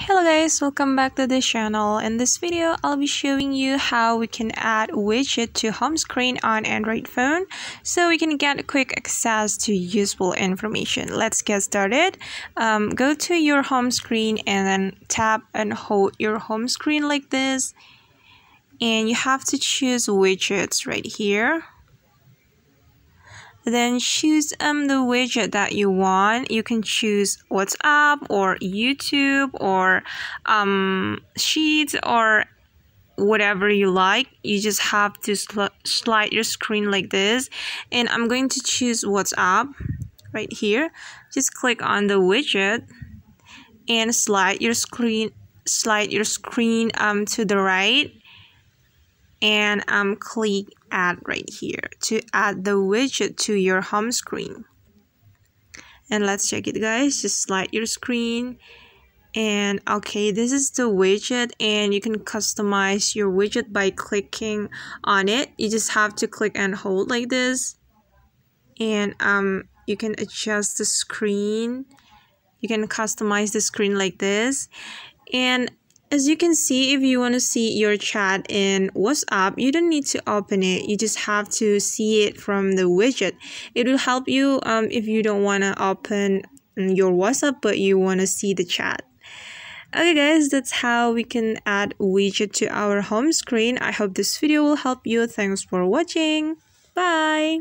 Hello guys, welcome back to the channel. In this video, I'll be showing you how we can add widget to home screen on Android phone so we can get quick access to useful information. Let's get started. Go to your home screen and then tap and hold your home screen like this. And you have to choose widgets right here. Then choose the widget that you want. You can choose WhatsApp or YouTube or Sheets or whatever you like. You just have to slide your screen like this, and I'm going to choose WhatsApp right here. Just click on the widget and slide your screen to the right, and click add right here to add the widget to your home screen. And let's check it, guys. Just slide your screen, and okay, this is the widget, and you can customize your widget by clicking on it. You just have to click and hold like this, and you can adjust the screen. You can customize the screen like this. And as you can see, if you want to see your chat in WhatsApp, you don't need to open it. You just have to see it from the widget. It will help you if you don't want to open your WhatsApp but you want to see the chat. Okay guys, that's how we can add widget to our home screen. I hope this video will help you. Thanks for watching. Bye.